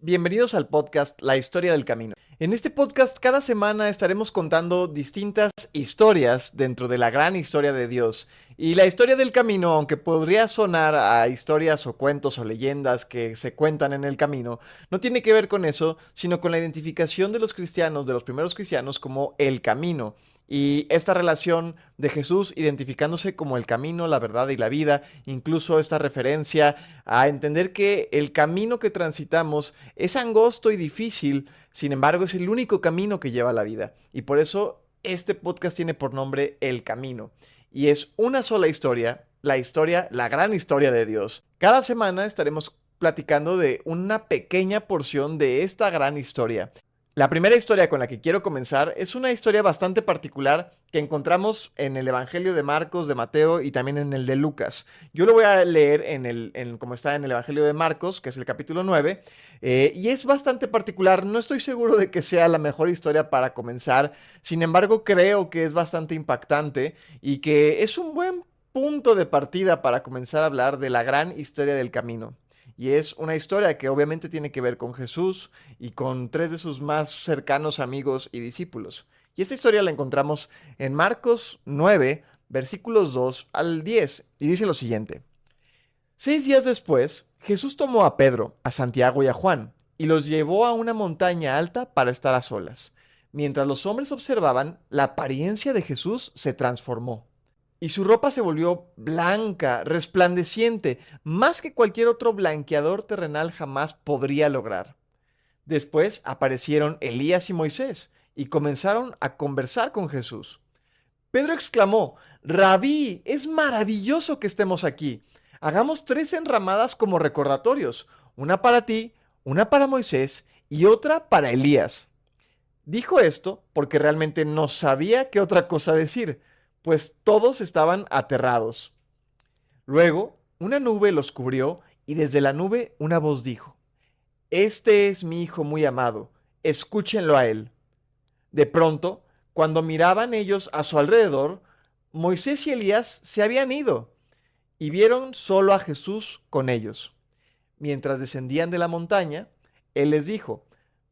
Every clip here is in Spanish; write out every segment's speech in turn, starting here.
Bienvenidos al podcast La Historia del Camino. En este podcast cada semana estaremos contando distintas historias dentro de la gran historia de Dios. Y la historia del camino, aunque podría sonar a historias o cuentos o leyendas que se cuentan en el camino, no tiene que ver con eso, sino con la identificación de los cristianos, de los primeros cristianos, como el camino. Y esta relación de Jesús identificándose como el camino, la verdad y la vida, incluso esta referencia a entender que el camino que transitamos es angosto y difícil, sin embargo es el único camino que lleva a la vida. Y por eso este podcast tiene por nombre El Camino. Y es una sola historia, la gran historia de Dios. Cada semana estaremos platicando de una pequeña porción de esta gran historia. La primera historia con la que quiero comenzar es una historia bastante particular que encontramos en el Evangelio de Marcos, de Mateo y también en el de Lucas. Yo lo voy a leer como está en el Evangelio de Marcos, que es el capítulo 9, y es bastante particular. No estoy seguro de que sea la mejor historia para comenzar, sin embargo creo que es bastante impactante y que es un buen punto de partida para comenzar a hablar de la gran historia del camino. Y es una historia que obviamente tiene que ver con Jesús y con tres de sus más cercanos amigos y discípulos. Y esta historia la encontramos en Marcos 9, versículos 2 al 10, y dice lo siguiente. 6 días después, Jesús tomó a Pedro, a Santiago y a Juan, y los llevó a una montaña alta para estar a solas. Mientras los hombres observaban, la apariencia de Jesús se transformó. Y su ropa se volvió blanca, resplandeciente, más que cualquier otro blanqueador terrenal jamás podría lograr. Después aparecieron Elías y Moisés y comenzaron a conversar con Jesús. Pedro exclamó: «Rabí, es maravilloso que estemos aquí. Hagamos 3 enramadas como recordatorios, una para ti, una para Moisés y otra para Elías». Dijo esto porque realmente no sabía qué otra cosa decir, pues todos estaban aterrados. Luego, una nube los cubrió y desde la nube una voz dijo: «Este es mi hijo muy amado, escúchenlo a él». De pronto, cuando miraban ellos a su alrededor, Moisés y Elías se habían ido y vieron solo a Jesús con ellos. Mientras descendían de la montaña, él les dijo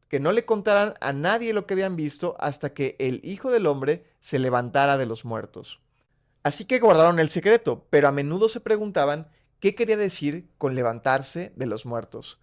que no le contaran a nadie lo que habían visto hasta que el Hijo del Hombre se levantara de los muertos. Así que guardaron el secreto, pero a menudo se preguntaban qué quería decir con levantarse de los muertos.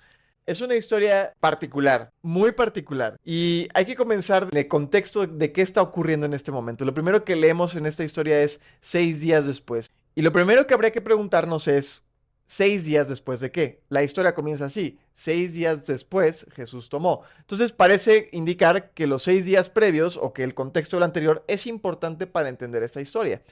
Es una historia particular, muy particular, y hay que comenzar en el contexto de qué está ocurriendo en este momento. Lo primero que leemos en esta historia es 6 días después. Y lo primero que habría que preguntarnos es, ¿6 días después de qué? La historia comienza así: 6 días después Jesús tomó. Entonces parece indicar que los 6 días previos o que el contexto del anterior es importante para entender esta historia.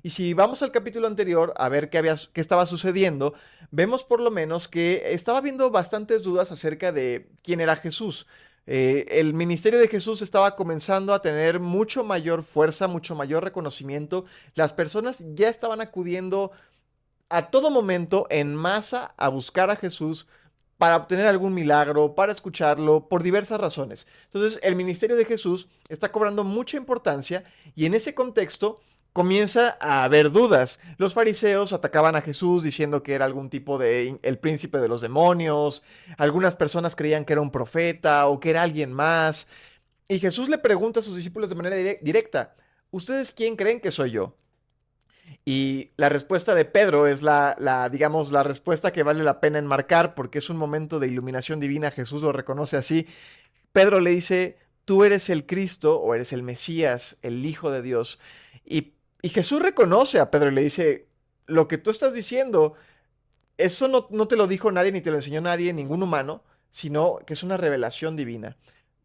Y si vamos al capítulo anterior a ver qué estaba sucediendo, vemos por lo menos que estaba habiendo bastantes dudas acerca de quién era Jesús. El ministerio de Jesús estaba comenzando a tener mucho mayor fuerza, mucho mayor reconocimiento. Las personas ya estaban acudiendo a todo momento en masa a buscar a Jesús para obtener algún milagro, para escucharlo, por diversas razones. Entonces, el ministerio de Jesús está cobrando mucha importancia y en ese contexto comienza a haber dudas. Los fariseos atacaban a Jesús diciendo que era algún tipo de el príncipe de los demonios. Algunas personas creían que era un profeta o que era alguien más. Y Jesús le pregunta a sus discípulos de manera directa: ¿ustedes quién creen que soy yo? Y la respuesta de Pedro es digamos, la respuesta que vale la pena enmarcar porque es un momento de iluminación divina. Jesús lo reconoce así. Pedro le dice: «Tú eres el Cristo o eres el Mesías, el Hijo de Dios». Y Jesús reconoce a Pedro y le dice: «Lo que tú estás diciendo, eso no te lo dijo nadie ni te lo enseñó nadie, ningún humano, sino que es una revelación divina».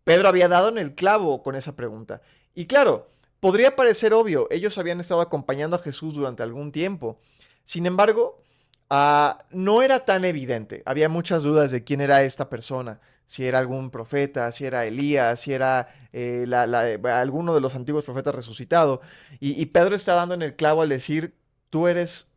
Pedro había dado en el clavo con esa pregunta. Y claro, podría parecer obvio, ellos habían estado acompañando a Jesús durante algún tiempo. Sin embargo, no era tan evidente. Había muchas dudas de quién era esta persona, si era algún profeta, si era Elías, si era alguno de los antiguos profetas resucitado. Y Pedro está dando en el clavo al decir: «Tú eres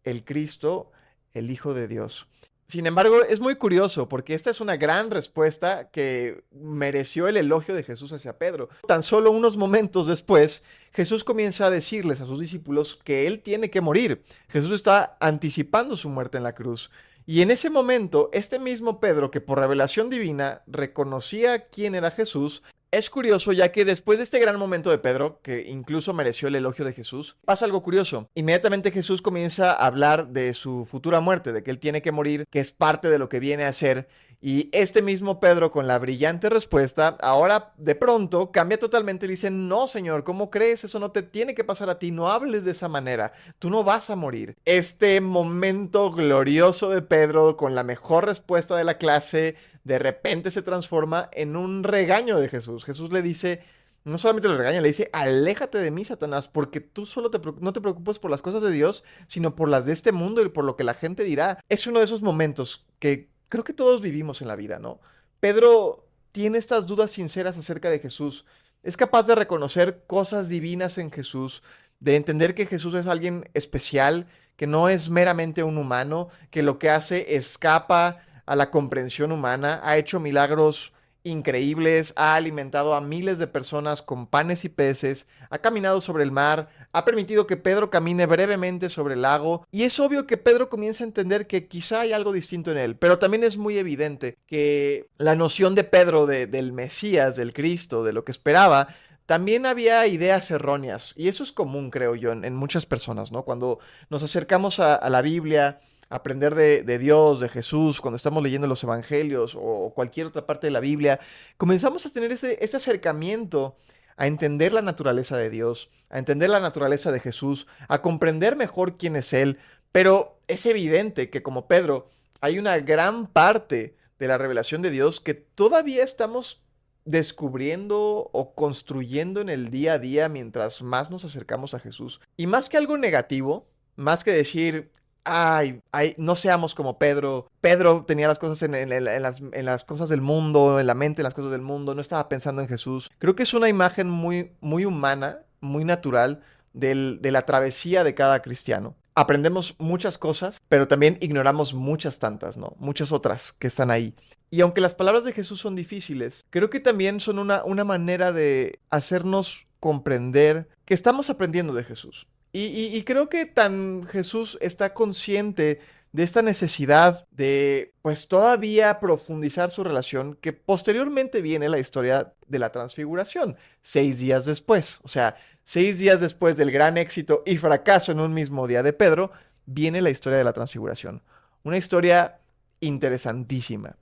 el Cristo, el Hijo de Dios». Sin embargo, es muy curioso porque esta es una gran respuesta que mereció el elogio de Jesús hacia Pedro. Tan solo unos momentos después, Jesús comienza a decirles a sus discípulos que él tiene que morir. Jesús está anticipando su muerte en la cruz. Y en ese momento, este mismo Pedro, que por revelación divina reconocía quién era Jesús, es curioso ya que después de este gran momento de Pedro, que incluso mereció el elogio de Jesús, pasa algo curioso. Inmediatamente Jesús comienza a hablar de su futura muerte, de que él tiene que morir, que es parte de lo que viene a ser. Y este mismo Pedro, con la brillante respuesta, ahora de pronto cambia totalmente y dice: no, Señor, ¿cómo crees? Eso no te tiene que pasar a ti, no hables de esa manera, tú no vas a morir. Este momento glorioso de Pedro, con la mejor respuesta de la clase, de repente se transforma en un regaño de Jesús. Jesús le dice, no solamente le regaña, le dice: aléjate de mí, Satanás, porque tú solo no te preocupas por las cosas de Dios, sino por las de este mundo y por lo que la gente dirá. Es uno de esos momentos que creo que todos vivimos en la vida, ¿no? Pedro tiene estas dudas sinceras acerca de Jesús. Es capaz de reconocer cosas divinas en Jesús, de entender que Jesús es alguien especial, que no es meramente un humano, que lo que hace escapa a la comprensión humana, ha hecho milagros increíbles, ha alimentado a miles de personas con panes y peces, ha caminado sobre el mar, ha permitido que Pedro camine brevemente sobre el lago, y es obvio que Pedro comienza a entender que quizá hay algo distinto en él, pero también es muy evidente que la noción de Pedro del Mesías, del Cristo, de lo que esperaba, también había ideas erróneas, y eso es común, creo yo, en muchas personas, ¿no? Cuando nos acercamos a la Biblia, aprender de Dios, de Jesús, cuando estamos leyendo los evangelios o cualquier otra parte de la Biblia, comenzamos a tener ese acercamiento a entender la naturaleza de Dios, a entender la naturaleza de Jesús, a comprender mejor quién es Él, pero es evidente que, como Pedro, hay una gran parte de la revelación de Dios que todavía estamos descubriendo o construyendo en el día a día mientras más nos acercamos a Jesús. Y más que algo negativo, más que decir: ay, ay, no seamos como Pedro. Pedro tenía las cosas en las cosas del mundo, en la mente, en las cosas del mundo, no estaba pensando en Jesús. Creo que es una imagen muy, muy humana, muy natural de la travesía de cada cristiano. Aprendemos muchas cosas, pero también ignoramos muchas tantas, ¿no? Muchas otras que están ahí. Y aunque las palabras de Jesús son difíciles, creo que también son una manera de hacernos comprender que estamos aprendiendo de Jesús. Y creo que tan Jesús está consciente de esta necesidad de, pues, todavía profundizar su relación, que posteriormente viene la historia de la transfiguración, 6 días después. O sea, 6 días después del gran éxito y fracaso en un mismo día de Pedro, viene la historia de la transfiguración. Una historia interesantísima,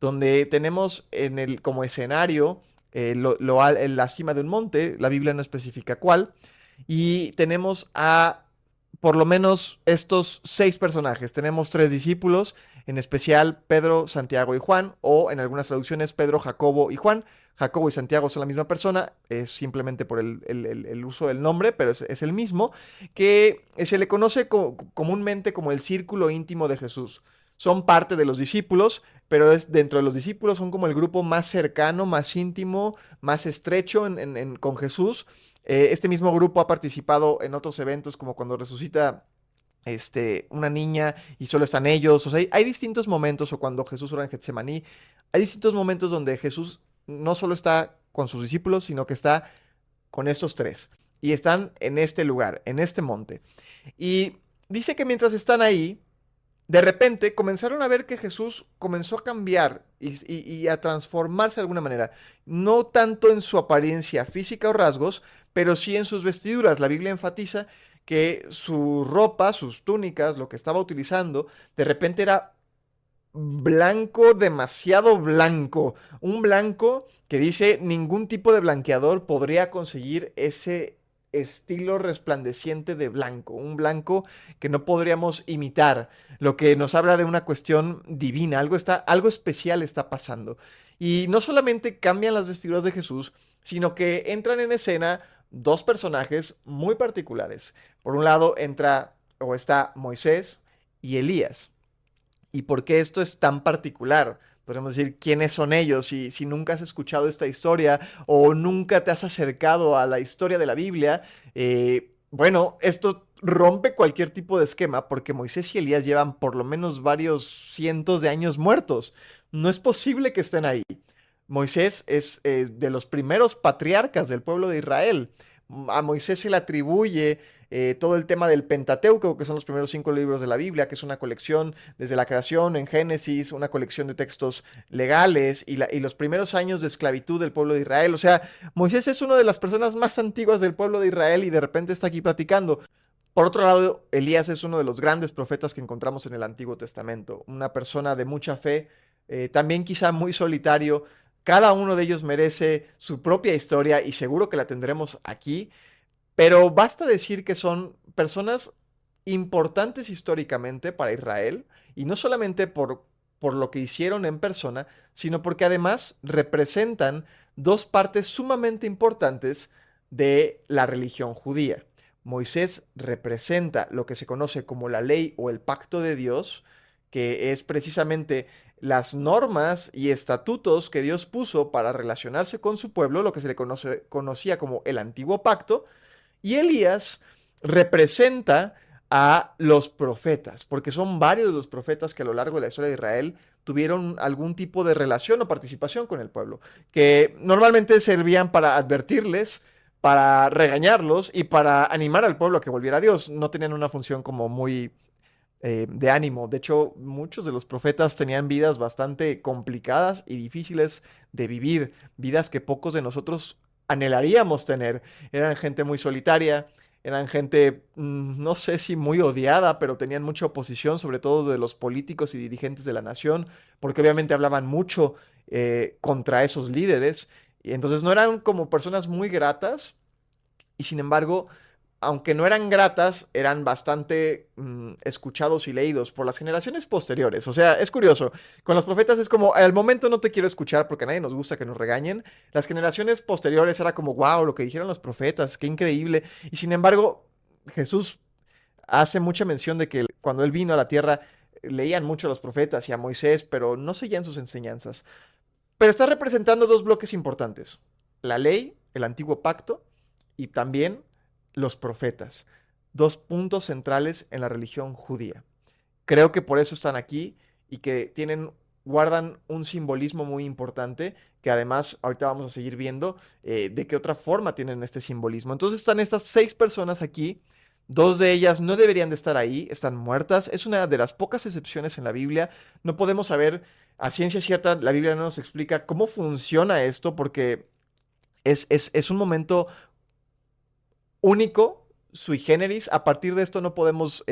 donde tenemos como escenario en la cima de un monte, la Biblia no especifica cuál, y tenemos a por lo menos estos 6 personajes. Tenemos 3 discípulos, en especial Pedro, Santiago y Juan, o en algunas traducciones Pedro, Jacobo y Juan. Jacobo y Santiago son la misma persona, es simplemente por el uso del nombre, pero es el mismo, que se le conoce comúnmente como el círculo íntimo de Jesús. Son parte de los discípulos, pero dentro de los discípulos son como el grupo más cercano, más íntimo, más estrecho con Jesús. Este mismo grupo ha participado en otros eventos, como cuando resucita una niña y solo están ellos. O sea, hay distintos momentos, o cuando Jesús ora en Getsemaní, hay distintos momentos donde Jesús no solo está con sus discípulos, sino que está con estos 3. Y están en este lugar, en este monte. Y dice que mientras están ahí, de repente comenzaron a ver que Jesús comenzó a cambiar y a transformarse de alguna manera. No tanto en su apariencia física o rasgos, pero sí en sus vestiduras. La Biblia enfatiza que su ropa, sus túnicas, lo que estaba utilizando, de repente era blanco, demasiado blanco. Un blanco que dice: ningún tipo de blanqueador podría conseguir ese estilo resplandeciente de blanco. Un blanco que no podríamos imitar, lo que nos habla de una cuestión divina. Algo especial está pasando. Y no solamente cambian las vestiduras de Jesús, sino que entran en escena 2 personajes muy particulares. Por un lado está Moisés y Elías. ¿Y por qué esto es tan particular? Podemos decir, ¿quiénes son ellos? Si nunca has escuchado esta historia o nunca te has acercado a la historia de la Biblia, bueno, esto rompe cualquier tipo de esquema, porque Moisés y Elías llevan por lo menos varios cientos de años muertos. No es posible que estén ahí. Moisés es de los primeros patriarcas del pueblo de Israel. A Moisés se le atribuye todo el tema del Pentateuco, que son los primeros 5 libros de la Biblia, que es una colección desde la creación en Génesis, una colección de textos legales y los primeros años de esclavitud del pueblo de Israel. O sea, Moisés es una de las personas más antiguas del pueblo de Israel y de repente está aquí platicando. Por otro lado, Elías es uno de los grandes profetas que encontramos en el Antiguo Testamento, una persona de mucha fe, también quizá muy solitario. Cada uno de ellos merece su propia historia y seguro que la tendremos aquí, pero basta decir que son personas importantes históricamente para Israel y no solamente por lo que hicieron en persona, sino porque además representan dos partes sumamente importantes de la religión judía. Moisés representa lo que se conoce como la ley o el pacto de Dios, que es precisamente las normas y estatutos que Dios puso para relacionarse con su pueblo, lo que se le conocía como el antiguo pacto, y Elías representa a los profetas, porque son varios de los profetas que a lo largo de la historia de Israel tuvieron algún tipo de relación o participación con el pueblo, que normalmente servían para advertirles, para regañarlos y para animar al pueblo a que volviera a Dios. No tenían una función como muy de ánimo. De hecho, muchos de los profetas tenían vidas bastante complicadas y difíciles de vivir, vidas que pocos de nosotros anhelaríamos tener. Eran gente muy solitaria, eran gente, no sé si muy odiada, pero tenían mucha oposición, sobre todo de los políticos y dirigentes de la nación, porque obviamente hablaban mucho contra esos líderes. Y entonces no eran como personas muy gratas y sin embargo aunque no eran gratas, eran bastante escuchados y leídos por las generaciones posteriores. O sea, es curioso. Con los profetas es como, al momento no te quiero escuchar porque a nadie nos gusta que nos regañen. Las generaciones posteriores era como, wow, lo que dijeron los profetas, qué increíble. Y sin embargo, Jesús hace mucha mención de que cuando él vino a la tierra, leían mucho a los profetas y a Moisés, pero no seguían sus enseñanzas. Pero está representando dos bloques importantes. La ley, el antiguo pacto, y también los profetas. Dos puntos centrales en la religión judía. Creo que por eso están aquí y que guardan un simbolismo muy importante que además ahorita vamos a seguir viendo de qué otra forma tienen este simbolismo. Entonces están estas 6 personas aquí. Dos de ellas no deberían de estar ahí, están muertas. Es una de las pocas excepciones en la Biblia. No podemos saber a ciencia cierta, la Biblia no nos explica cómo funciona esto porque es un momento único, sui generis. A partir de esto no podemos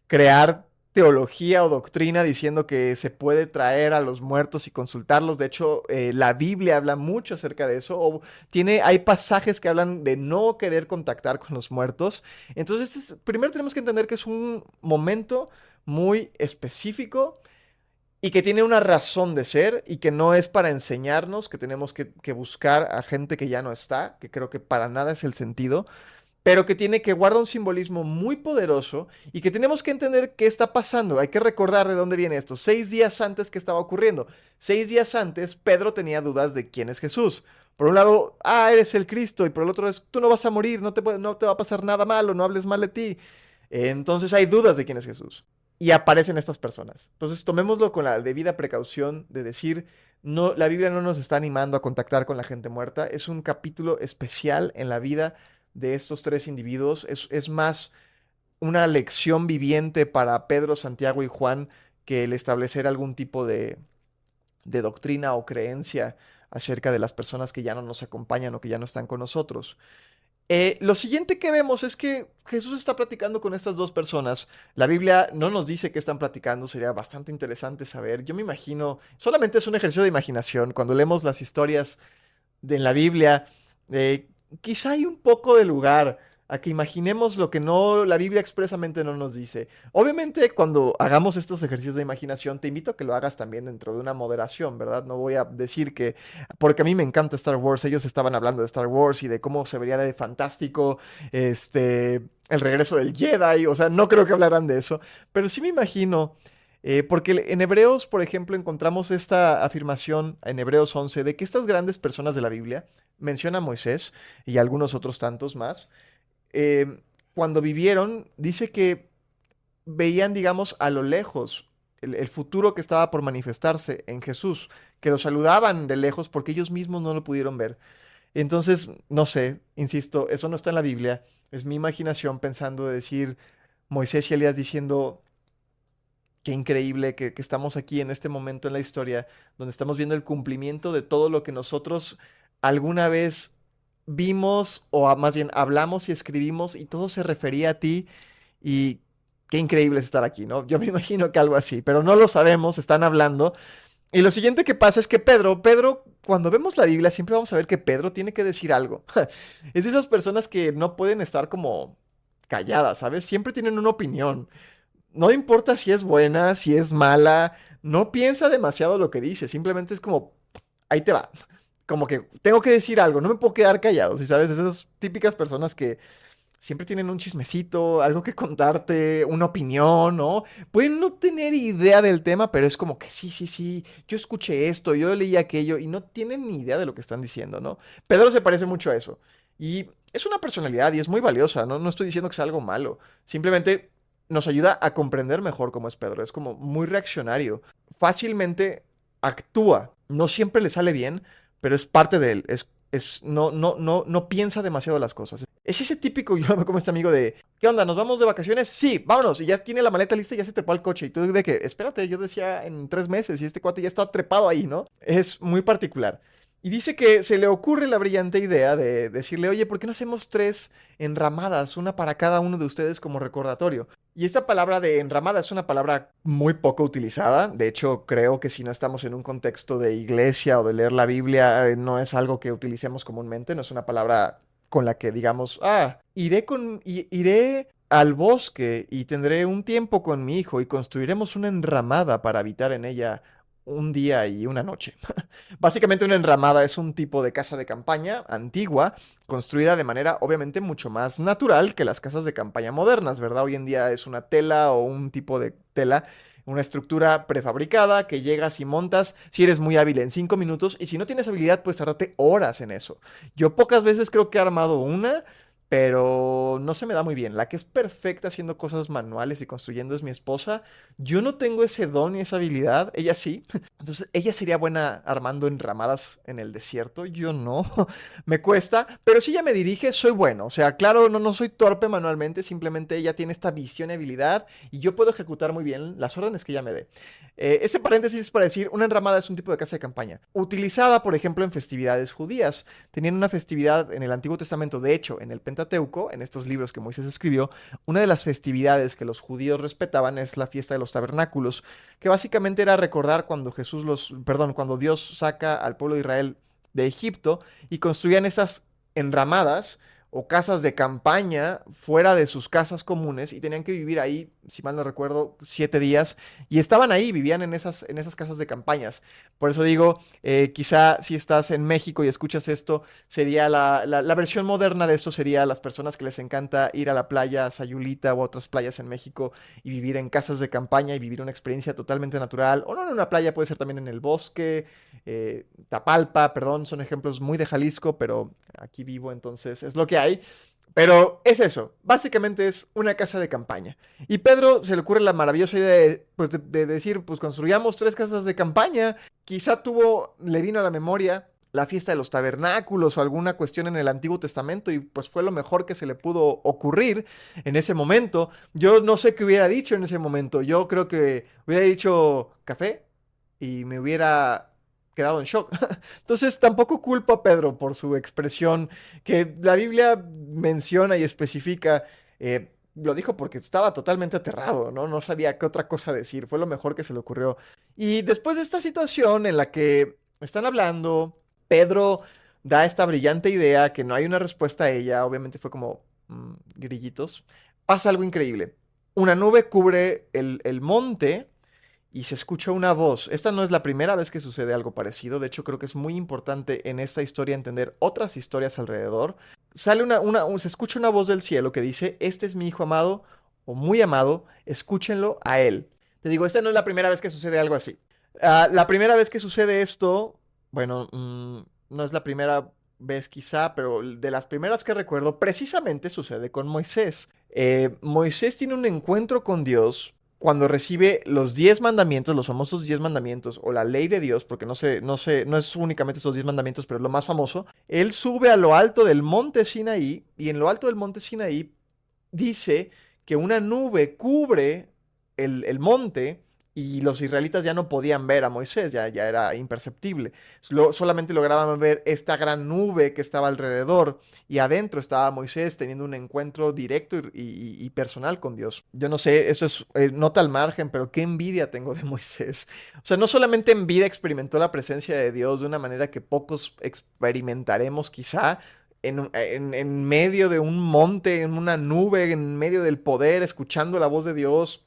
crear teología o doctrina diciendo que se puede traer a los muertos y consultarlos. De hecho, la Biblia habla mucho acerca de eso. Hay pasajes que hablan de no querer contactar con los muertos. Entonces, primero tenemos que entender que es un momento muy específico y que tiene una razón de ser y que no es para enseñarnos, que tenemos que buscar a gente que ya no está, que creo que para nada es el sentido, pero que guarda un simbolismo muy poderoso y que tenemos que entender qué está pasando. Hay que recordar de dónde viene esto. 6 días antes, ¿qué estaba ocurriendo? 6 días antes, Pedro tenía dudas de quién es Jesús. Por un lado, eres el Cristo, y por el otro es, tú no vas a morir, no te va a pasar nada malo, no hables mal de ti. Entonces hay dudas de quién es Jesús. Y aparecen estas personas. Entonces tomémoslo con la debida precaución de decir, no, la Biblia no nos está animando a contactar con la gente muerta. Es un capítulo especial en la vida de estos 3 individuos. Es más una lección viviente para Pedro, Santiago y Juan que el establecer algún tipo de doctrina o creencia acerca de las personas que ya no nos acompañan o que ya no están con nosotros. Lo siguiente que vemos es que Jesús está platicando con estas 2 personas. La Biblia no nos dice qué están platicando, sería bastante interesante saber. Yo me imagino, solamente es un ejercicio de imaginación. Cuando leemos las historias en la Biblia, eh, quizá hay un poco de lugar a que imaginemos lo que la Biblia expresamente no nos dice. Obviamente, cuando hagamos estos ejercicios de imaginación, te invito a que lo hagas también dentro de una moderación, ¿verdad? No voy a decir que, porque a mí me encanta Star Wars, ellos estaban hablando de Star Wars y de cómo se vería de fantástico, el regreso del Jedi, o sea, no creo que hablaran de eso, pero sí me imagino. Porque en Hebreos, por ejemplo, encontramos esta afirmación en Hebreos 11 de que estas grandes personas de la Biblia, menciona a Moisés y algunos otros tantos más, eh, cuando vivieron, dice que veían, digamos, a lo lejos el futuro que estaba por manifestarse en Jesús, que lo saludaban de lejos porque ellos mismos no lo pudieron ver. Entonces, no sé, insisto, eso no está en la Biblia. Es mi imaginación pensando de decir Moisés y Elías diciendo, qué increíble que estamos aquí en este momento en la historia, donde estamos viendo el cumplimiento de todo lo que nosotros alguna vez vimos, o más bien hablamos y escribimos, y todo se refería a ti, y qué increíble es estar aquí, ¿no? Yo me imagino que algo así, pero no lo sabemos, están hablando. Y lo siguiente que pasa es que Pedro, cuando vemos la Biblia, siempre vamos a ver que Pedro tiene que decir algo. Es de esas personas que no pueden estar como calladas, ¿sabes? Siempre tienen una opinión. No importa si es buena, si es mala, no piensa demasiado lo que dice, simplemente es como, ahí te va. Como que tengo que decir algo, no me puedo quedar callado, ¿sí sabes? Esas típicas personas que siempre tienen un chismecito, algo que contarte, una opinión, ¿no? Pueden no tener idea del tema, pero es como que sí, sí, sí, yo escuché esto, yo leí aquello y no tienen ni idea de lo que están diciendo, ¿no? Pedro se parece mucho a eso. Y es una personalidad y es muy valiosa, ¿no? No estoy diciendo que sea algo malo, simplemente nos ayuda a comprender mejor cómo es Pedro. Es como muy reaccionario, fácilmente actúa, no siempre le sale bien, pero es parte de él, no piensa demasiado las cosas. Es ese típico, yo como este amigo de, ¿qué onda? ¿Nos vamos de vacaciones? Sí, vámonos. Y ya tiene la maleta lista y ya se trepó al coche. Y tú de que, espérate, yo decía en 3 meses y este cuate ya está trepado ahí, ¿no? Es muy particular. Y dice que se le ocurre la brillante idea de decirle, oye, ¿por qué no hacemos 3 enramadas, una para cada uno de ustedes como recordatorio? Y esta palabra de enramada es una palabra muy poco utilizada. De hecho, creo que si no estamos en un contexto de iglesia o de leer la Biblia, no es algo que utilicemos comúnmente. No es una palabra con la que digamos, iré al bosque y tendré un tiempo con mi hijo y construiremos una enramada para habitar en ella un día y una noche. Básicamente una enramada es un tipo de casa de campaña antigua, construida de manera obviamente mucho más natural que las casas de campaña modernas, ¿verdad? Hoy en día es una tela o un tipo de tela, una estructura prefabricada que llegas y montas si eres muy hábil en 5 minutos, y si no tienes habilidad pues tardarte horas en eso. Yo pocas veces creo que he armado una, pero no se me da muy bien. La que es perfecta haciendo cosas manuales y construyendo es mi esposa. Yo no tengo ese don y esa habilidad, ella sí. Entonces, ella sería buena armando enramadas en el desierto, yo no. Me cuesta, pero si ella me dirige, soy bueno. O sea, claro, no soy torpe manualmente, simplemente ella tiene esta visión y habilidad y yo puedo ejecutar muy bien las órdenes que ella me dé. Ese paréntesis es para decir, una enramada es un tipo de casa de campaña, utilizada, por ejemplo, en festividades judías. Tenían una festividad en el Antiguo Testamento, de hecho, en el Pentateuco, en estos libros que Moisés escribió, una de las festividades que los judíos respetaban es la fiesta de los tabernáculos, que básicamente era recordar cuando cuando Dios saca al pueblo de Israel de Egipto y construían esas enramadas o casas de campaña fuera de sus casas comunes y tenían que vivir ahí, si mal no recuerdo, 7 días, y estaban ahí, vivían en esas casas de campañas. Por eso digo, quizá si estás en México y escuchas esto, sería la versión moderna de esto sería las personas que les encanta ir a la playa Sayulita u otras playas en México y vivir en casas de campaña y vivir una experiencia totalmente natural, o no en una playa, puede ser también en el bosque, Tapalpa, perdón, son ejemplos muy de Jalisco, pero aquí vivo, entonces es lo que hay. Pero es eso, básicamente es una casa de campaña. Y Pedro se le ocurre la maravillosa idea de decir, pues construyamos 3 casas de campaña. Quizá le vino a la memoria la fiesta de los tabernáculos o alguna cuestión en el Antiguo Testamento y pues fue lo mejor que se le pudo ocurrir en ese momento. Yo no sé qué hubiera dicho en ese momento. Yo creo que hubiera dicho café y me hubiera quedado en shock. Entonces tampoco culpo a Pedro por su expresión que la Biblia menciona y especifica. Lo dijo porque estaba totalmente aterrado, ¿no? No sabía qué otra cosa decir. Fue lo mejor que se le ocurrió. Y después de esta situación en la que están hablando, Pedro da esta brillante idea que no hay una respuesta a ella. Obviamente fue como grillitos. Pasa algo increíble. Una nube cubre el monte y se escucha una voz. Esta no es la primera vez que sucede algo parecido. De hecho, creo que es muy importante en esta historia entender otras historias alrededor. Se escucha una voz del cielo que dice, este es mi hijo amado o muy amado, escúchenlo a él. Te digo, esta no es la primera vez que sucede algo así. La primera vez que sucede esto, bueno, no es la primera vez quizá, pero de las primeras que recuerdo, precisamente sucede con Moisés. Moisés tiene un encuentro con Dios cuando recibe los 10 mandamientos, los famosos 10 mandamientos, o la ley de Dios, porque no es únicamente esos 10 mandamientos, pero es lo más famoso, él sube a lo alto del monte Sinaí, y en lo alto del monte Sinaí dice que una nube cubre el monte y los israelitas ya no podían ver a Moisés, ya era imperceptible. Solamente lograban ver esta gran nube que estaba alrededor y adentro estaba Moisés teniendo un encuentro directo y personal con Dios. Yo no sé, esto es nota al margen, pero qué envidia tengo de Moisés. O sea, no solamente en vida experimentó la presencia de Dios de una manera que pocos experimentaremos quizá, en medio de un monte, en una nube, en medio del poder, escuchando la voz de Dios,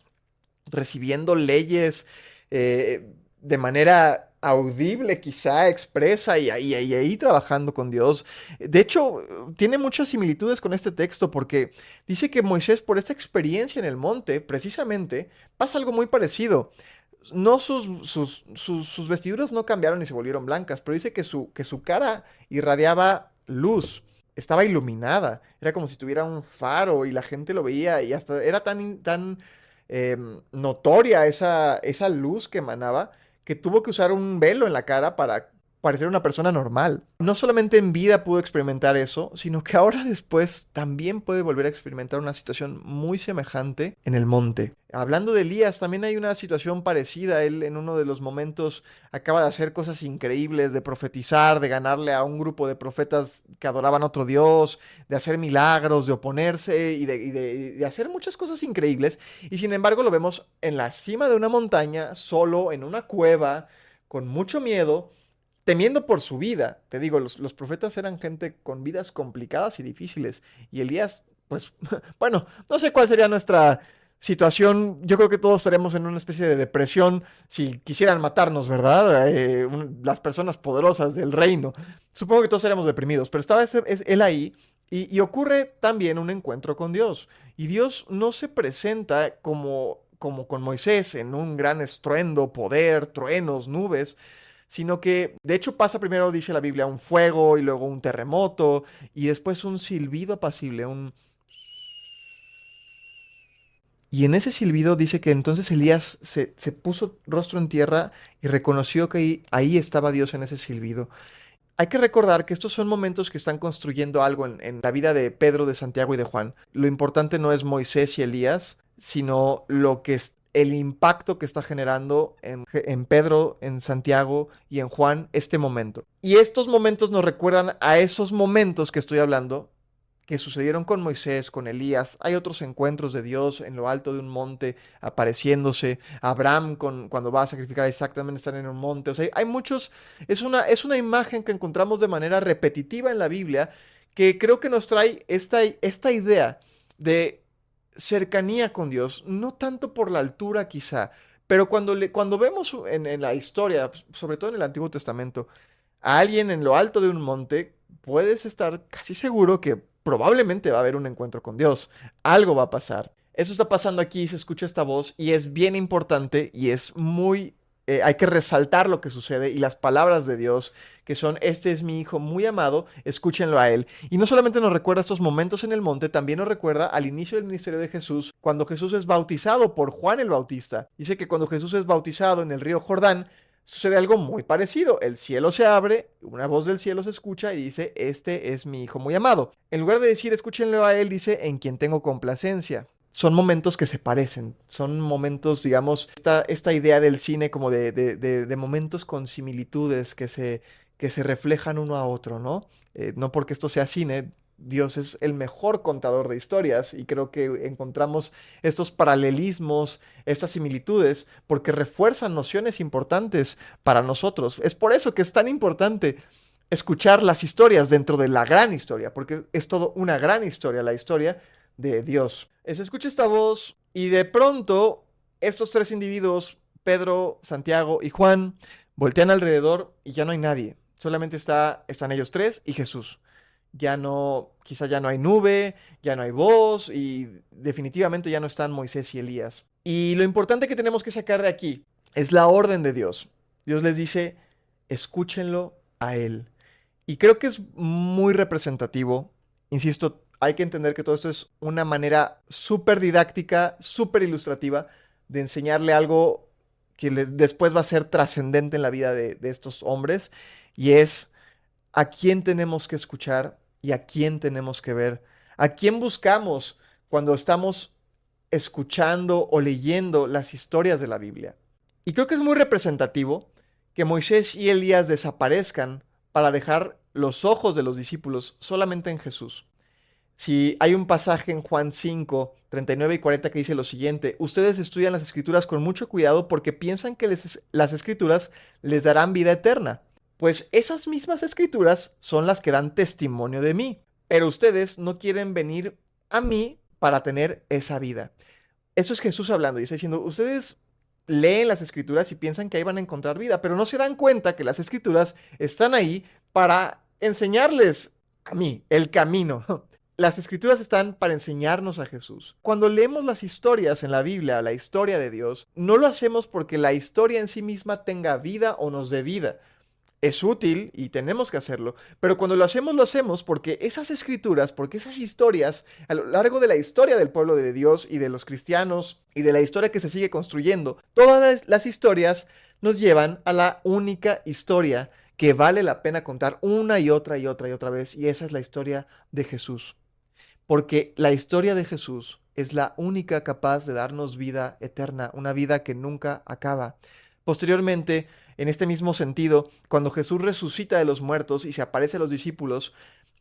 recibiendo leyes de manera audible, quizá expresa, y ahí trabajando con Dios. De hecho, tiene muchas similitudes con este texto porque dice que Moisés, por esta experiencia en el monte, precisamente, pasa algo muy parecido. No sus vestiduras no cambiaron y se volvieron blancas, pero dice que su cara irradiaba luz, estaba iluminada, era como si tuviera un faro y la gente lo veía y hasta era tan notoria esa luz que emanaba que tuvo que usar un velo en la cara para parecer una persona normal. No solamente en vida pudo experimentar eso, sino que ahora después también puede volver a experimentar una situación muy semejante en el monte. Hablando de Elías, también hay una situación parecida. Él en uno de los momentos acaba de hacer cosas increíbles, de profetizar, de ganarle a un grupo de profetas que adoraban a otro Dios, de hacer milagros, de oponerse y de hacer muchas cosas increíbles. Y sin embargo lo vemos en la cima de una montaña, solo, en una cueva, con mucho miedo, temiendo por su vida. Te digo, los profetas eran gente con vidas complicadas y difíciles. Y Elías, pues, bueno, no sé cuál sería nuestra situación. Yo creo que todos estaremos en una especie de depresión si quisieran matarnos, ¿verdad? Las personas poderosas del reino. Supongo que todos seremos deprimidos, pero estaba él ahí. Y ocurre también un encuentro con Dios. Y Dios no se presenta como con Moisés en un gran estruendo, poder, truenos, nubes, sino que de hecho pasa primero, dice la Biblia, un fuego y luego un terremoto y después un silbido apacible, Y en ese silbido dice que entonces Elías se puso rostro en tierra y reconoció que ahí estaba Dios en ese silbido. Hay que recordar que estos son momentos que están construyendo algo en la vida de Pedro, de Santiago y de Juan. Lo importante no es Moisés y Elías, sino lo que es el impacto que está generando en Pedro, en Santiago y en Juan este momento. Y estos momentos nos recuerdan a esos momentos que estoy hablando, que sucedieron con Moisés, con Elías. Hay otros encuentros de Dios en lo alto de un monte apareciéndose. Abraham cuando va a sacrificar a Isaac también están en un monte. O sea, hay muchos. Es una imagen que encontramos de manera repetitiva en la Biblia que creo que nos trae esta idea de cercanía con Dios, no tanto por la altura quizá, pero cuando vemos en la historia, sobre todo en el Antiguo Testamento, a alguien en lo alto de un monte, puedes estar casi seguro que probablemente va a haber un encuentro con Dios. Algo va a pasar. Eso está pasando aquí, se escucha esta voz y es bien importante y es muy... hay que resaltar lo que sucede y las palabras de Dios, que son, este es mi hijo muy amado, escúchenlo a él. Y no solamente nos recuerda estos momentos en el monte, también nos recuerda al inicio del ministerio de Jesús, cuando Jesús es bautizado por Juan el Bautista. Dice que cuando Jesús es bautizado en el río Jordán, sucede algo muy parecido. El cielo se abre, una voz del cielo se escucha y dice, este es mi hijo muy amado. En lugar de decir, escúchenlo a él, dice, en quien tengo complacencia. Son momentos que se parecen, son momentos, digamos, esta idea del cine como de momentos con similitudes que se reflejan uno a otro, ¿no? No porque esto sea cine, Dios es el mejor contador de historias y creo que encontramos estos paralelismos, estas similitudes, porque refuerzan nociones importantes para nosotros. Es por eso que es tan importante escuchar las historias dentro de la gran historia, porque es todo una gran historia, la historia de Dios. Se escucha esta voz y de pronto estos tres individuos, Pedro, Santiago y Juan, voltean alrededor y ya no hay nadie. Solamente están ellos tres y Jesús. Ya no, quizá ya no hay nube, ya no hay voz y definitivamente ya no están Moisés y Elías. Y lo importante que tenemos que sacar de aquí es la orden de Dios. Dios les dice, escúchenlo a Él. Y creo que es muy representativo. Insisto, hay que entender que todo esto es una manera súper didáctica, súper ilustrativa, de enseñarle algo que después va a ser trascendente en la vida de estos hombres, y es a quién tenemos que escuchar y a quién tenemos que ver, a quién buscamos cuando estamos escuchando o leyendo las historias de la Biblia. Y creo que es muy representativo que Moisés y Elías desaparezcan para dejar los ojos de los discípulos solamente en Jesús. Si hay un pasaje en Juan 5, 39 y 40 que dice lo siguiente: ustedes estudian las escrituras con mucho cuidado porque piensan que las escrituras les darán vida eterna. Pues esas mismas escrituras son las que dan testimonio de mí, pero ustedes no quieren venir a mí para tener esa vida. Eso es Jesús hablando y está diciendo, ustedes leen las escrituras y piensan que ahí van a encontrar vida, pero no se dan cuenta que las escrituras están ahí para enseñarles a mí el camino. Las escrituras están para enseñarnos a Jesús. Cuando leemos las historias en la Biblia, la historia de Dios, no lo hacemos porque la historia en sí misma tenga vida o nos dé vida. Es útil y tenemos que hacerlo, pero cuando lo hacemos porque esas escrituras, porque esas historias, a lo largo de la historia del pueblo de Dios y de los cristianos y de la historia que se sigue construyendo, todas las historias nos llevan a la única historia que vale la pena contar una y otra y otra y otra vez, y esa es la historia de Jesús. Porque la historia de Jesús es la única capaz de darnos vida eterna, una vida que nunca acaba. Posteriormente, en este mismo sentido, cuando Jesús resucita de los muertos y se aparece a los discípulos,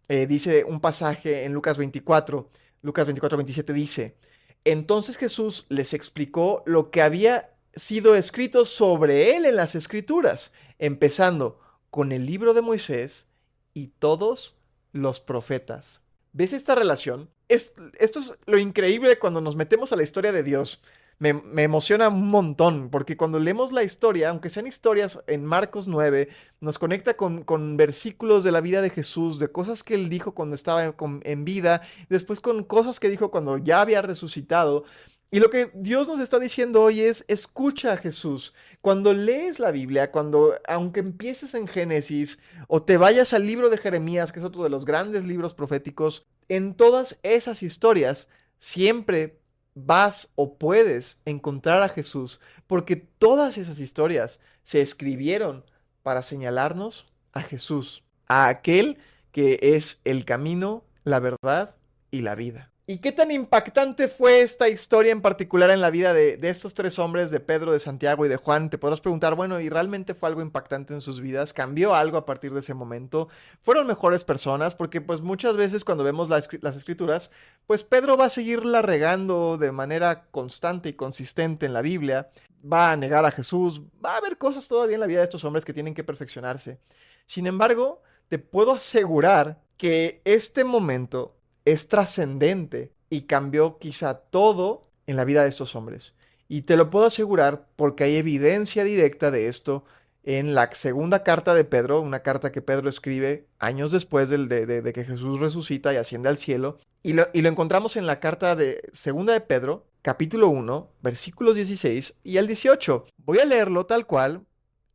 dice un pasaje en Lucas 24, Lucas 24, 27 dice, entonces Jesús les explicó lo que había sido escrito sobre él en las Escrituras, empezando con el libro de Moisés y todos los profetas. ¿Ves esta relación? Esto es lo increíble cuando nos metemos a la historia de Dios. Me emociona un montón, porque cuando leemos la historia, aunque sean historias en Marcos 9, nos conecta con versículos de la vida de Jesús, de cosas que él dijo cuando estaba en vida, después con cosas que dijo cuando ya había resucitado. Y lo que Dios nos está diciendo hoy es, escucha a Jesús. Cuando lees la Biblia, aunque empieces en Génesis o te vayas al libro de Jeremías, que es otro de los grandes libros proféticos, en todas esas historias siempre vas o puedes encontrar a Jesús, porque todas esas historias se escribieron para señalarnos a Jesús, a aquel que es el camino, la verdad y la vida. ¿Y qué tan impactante fue esta historia en particular en la vida de estos tres hombres, de Pedro, de Santiago y de Juan? Te podrás preguntar, bueno, ¿y realmente fue algo impactante en sus vidas? ¿Cambió algo a partir de ese momento? ¿Fueron mejores personas? Porque pues muchas veces cuando vemos las escrituras, pues Pedro va a seguirla regando de manera constante y consistente en la Biblia, va a negar a Jesús, va a haber cosas todavía en la vida de estos hombres que tienen que perfeccionarse. Sin embargo, te puedo asegurar que este momento es trascendente y cambió quizá todo en la vida de estos hombres. Y te lo puedo asegurar porque hay evidencia directa de esto en la segunda carta de Pedro, una carta que Pedro escribe años después de que Jesús resucita y asciende al cielo. Y lo encontramos en la carta de segunda de Pedro, capítulo 1, versículos 16 y el 18. Voy a leerlo tal cual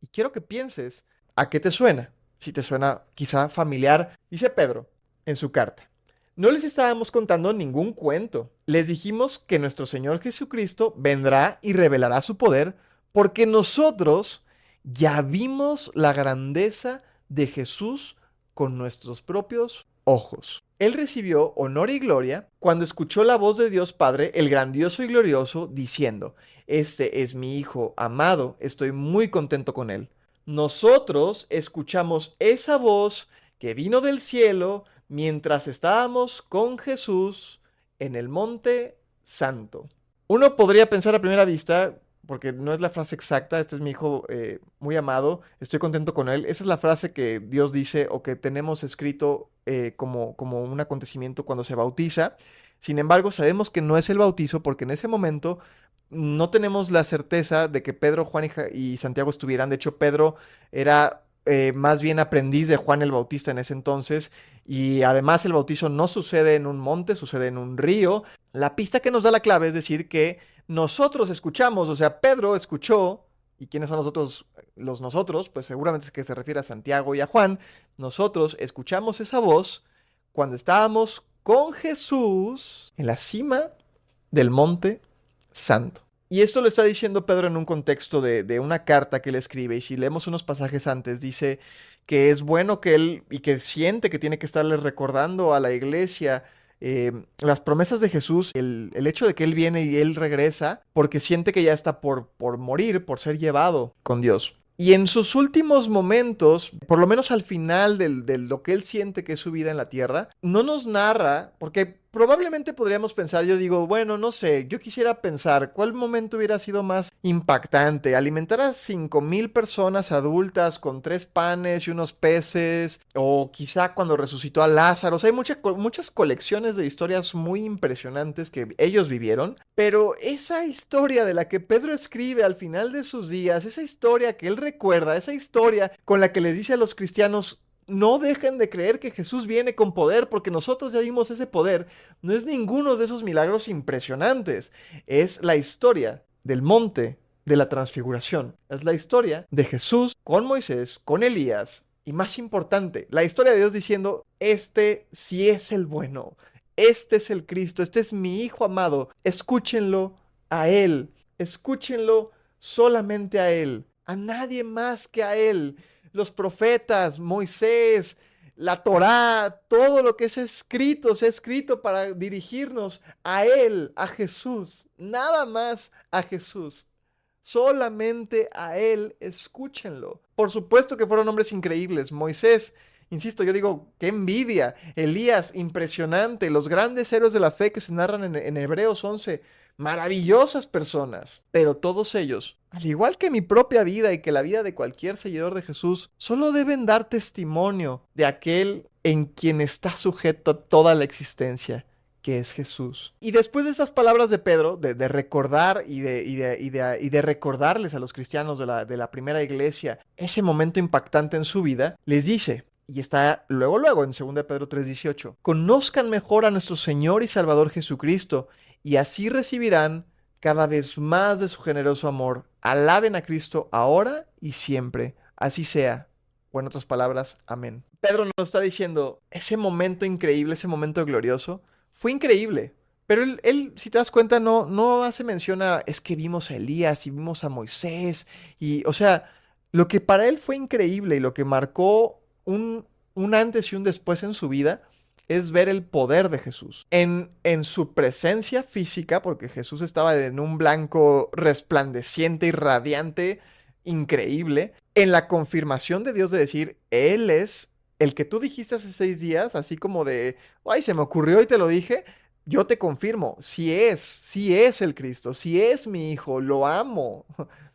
y quiero que pienses a qué te suena. Si te suena quizá familiar, dice Pedro en su carta. No les estábamos contando ningún cuento. Les dijimos que nuestro Señor Jesucristo vendrá y revelará su poder porque nosotros ya vimos la grandeza de Jesús con nuestros propios ojos. Él recibió honor y gloria cuando escuchó la voz de Dios Padre, el grandioso y glorioso, diciendo, este es mi Hijo amado, estoy muy contento con él. Nosotros escuchamos esa voz que vino del cielo mientras estábamos con Jesús en el Monte Santo. Uno podría pensar a primera vista, porque no es la frase exacta, este es mi hijo muy amado, estoy contento con él. Esa es la frase que Dios dice o que tenemos escrito como un acontecimiento cuando se bautiza. Sin embargo, sabemos que no es el bautizo porque en ese momento no tenemos la certeza de que Pedro, Juan y Santiago estuvieran. De hecho, Pedro era más bien aprendiz de Juan el Bautista en ese entonces, y además el bautizo no sucede en un monte, sucede en un río. La pista que nos da la clave es decir que nosotros escuchamos, o sea, Pedro escuchó, ¿y quiénes son nosotros? Los nosotros, pues seguramente es que se refiere a Santiago y a Juan. Nosotros escuchamos esa voz cuando estábamos con Jesús en la cima del Monte Santo. Y esto lo está diciendo Pedro en un contexto de una carta que él escribe. Y si leemos unos pasajes antes, dice que es bueno que él y que siente que tiene que estarle recordando a la iglesia las promesas de Jesús, el hecho de que él viene y él regresa, porque siente que ya está por morir, por ser llevado con Dios. Y en sus últimos momentos, por lo menos al final de lo que él siente que es su vida en la tierra, no nos narra, porque probablemente podríamos pensar, yo digo, bueno, no sé, yo quisiera pensar cuál momento hubiera sido más impactante, alimentar a 5,000 personas adultas con 3 panes y unos peces, o quizá cuando resucitó a Lázaro. O sea, hay muchas colecciones de historias muy impresionantes que ellos vivieron, pero esa historia de la que Pedro escribe al final de sus días, esa historia que él recuerda, esa historia con la que les dice a los cristianos, no dejen de creer que Jesús viene con poder, porque nosotros ya vimos ese poder. No es ninguno de esos milagros impresionantes. Es la historia del monte de la transfiguración. Es la historia de Jesús con Moisés, con Elías. Y más importante, la historia de Dios diciendo, este sí es el bueno. Este es el Cristo. Este es mi Hijo amado. Escúchenlo a Él. Escúchenlo solamente a Él. A nadie más que a Él. Los profetas, Moisés, la Torá, todo lo que es escrito, se ha escrito para dirigirnos a Él, a Jesús, nada más a Jesús. Solamente a Él, escúchenlo. Por supuesto que fueron hombres increíbles. Moisés, insisto, yo digo, qué envidia. Elías, impresionante. Los grandes héroes de la fe que se narran en Hebreos 11, maravillosas personas. Pero todos ellos, al igual que mi propia vida y que la vida de cualquier seguidor de Jesús, solo deben dar testimonio de aquel en quien está sujeto toda la existencia, que es Jesús. Y después de estas palabras de Pedro, de recordar y de recordarles a los cristianos de la primera iglesia ese momento impactante en su vida, les dice, y está luego en 2 Pedro 3:18, conozcan mejor a nuestro Señor y Salvador Jesucristo, y así recibirán cada vez más de su generoso amor. Alaben a Cristo ahora y siempre. Así sea. O en otras palabras, amén. Pedro nos está diciendo, ese momento increíble, ese momento glorioso, fue increíble. Pero él, si te das cuenta, no hace mención a, es que vimos a Elías y vimos a Moisés. Y, o sea, lo que para él fue increíble y lo que marcó un antes y un después en su vida es ver el poder de Jesús. En su presencia física, porque Jesús estaba en un blanco resplandeciente y radiante, increíble. En la confirmación de Dios de decir, Él es el que tú dijiste hace 6 días, así como de, ay, se me ocurrió y te lo dije. Yo te confirmo, sí es el Cristo, sí es mi hijo, lo amo,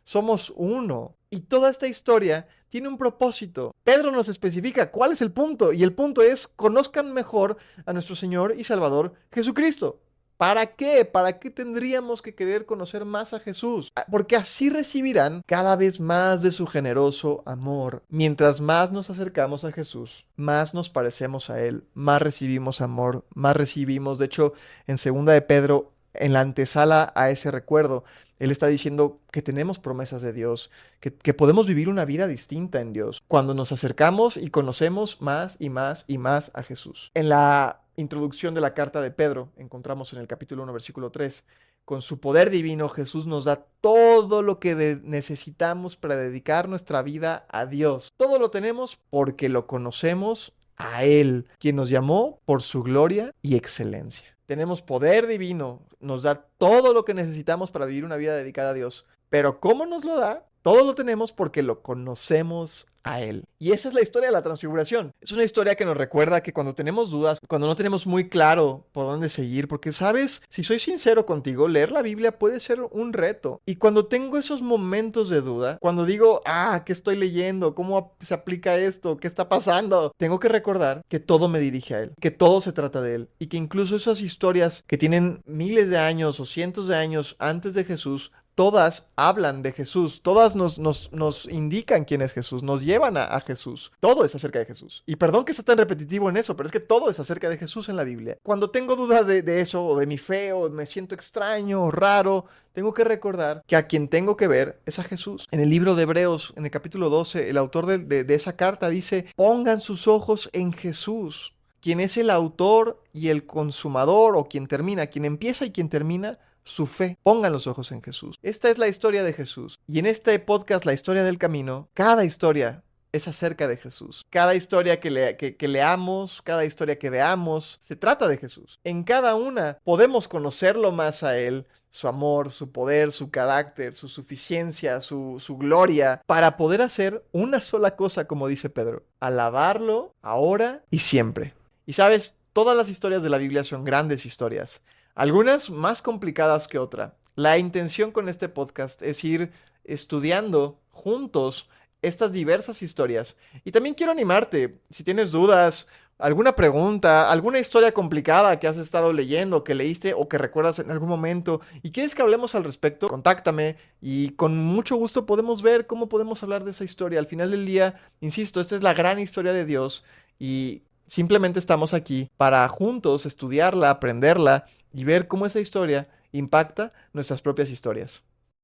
somos uno. Y toda esta historia tiene un propósito. Pedro nos especifica cuál es el punto, y el punto es, conozcan mejor a nuestro Señor y Salvador Jesucristo. ¿Para qué? ¿Para qué tendríamos que querer conocer más a Jesús? Porque así recibirán cada vez más de su generoso amor. Mientras más nos acercamos a Jesús, más nos parecemos a Él, más recibimos amor, más recibimos. De hecho, en 2 Pedro, en la antesala a ese recuerdo, él está diciendo que tenemos promesas de Dios, que podemos vivir una vida distinta en Dios cuando nos acercamos y conocemos más y más y más a Jesús. En la introducción de la carta de Pedro, encontramos en el capítulo 1, versículo 3, con su poder divino Jesús nos da todo lo que necesitamos para dedicar nuestra vida a Dios. Todo lo tenemos porque lo conocemos a Él, quien nos llamó por su gloria y excelencia. Tenemos poder divino, nos da todo lo que necesitamos para vivir una vida dedicada a Dios. Pero ¿cómo nos lo da? Todo lo tenemos porque lo conocemos a Él. Y esa es la historia de la transfiguración. Es una historia que nos recuerda que cuando tenemos dudas, cuando no tenemos muy claro por dónde seguir, porque sabes, si soy sincero contigo, leer la Biblia puede ser un reto. Y cuando tengo esos momentos de duda, cuando digo, ¿qué estoy leyendo? ¿Cómo se aplica esto? ¿Qué está pasando? Tengo que recordar que todo me dirige a Él, que todo se trata de Él y que incluso esas historias que tienen miles de años o cientos de años antes de Jesús, todas hablan de Jesús, todas nos indican quién es Jesús, nos llevan a Jesús. Todo es acerca de Jesús. Y perdón que sea tan repetitivo en eso, pero es que todo es acerca de Jesús en la Biblia. Cuando tengo dudas de eso, o de mi fe, o me siento extraño o raro, tengo que recordar que a quien tengo que ver es a Jesús. En el libro de Hebreos, en el capítulo 12, el autor de esa carta dice, pongan sus ojos en Jesús, quien es el autor y el consumador, o quien termina, quien empieza y quien termina su fe. Pongan los ojos en Jesús. Esta es la historia de Jesús. Y en este podcast, La Historia del Camino, cada historia es acerca de Jesús. Cada historia que leamos, cada historia que veamos, se trata de Jesús. En cada una podemos conocerlo más a Él, su amor, su poder, su carácter, su suficiencia, su gloria, para poder hacer una sola cosa, como dice Pedro: alabarlo ahora y siempre. Y sabes, todas las historias de la Biblia son grandes historias, algunas más complicadas que otras. La intención con este podcast es ir estudiando juntos estas diversas historias. Y también quiero animarte, si tienes dudas, alguna pregunta, alguna historia complicada que has estado leyendo, que leíste o que recuerdas en algún momento y quieres que hablemos al respecto, contáctame y con mucho gusto podemos ver cómo podemos hablar de esa historia. Al final del día, insisto, esta es la gran historia de Dios y simplemente estamos aquí para juntos estudiarla, aprenderla y ver cómo esa historia impacta nuestras propias historias.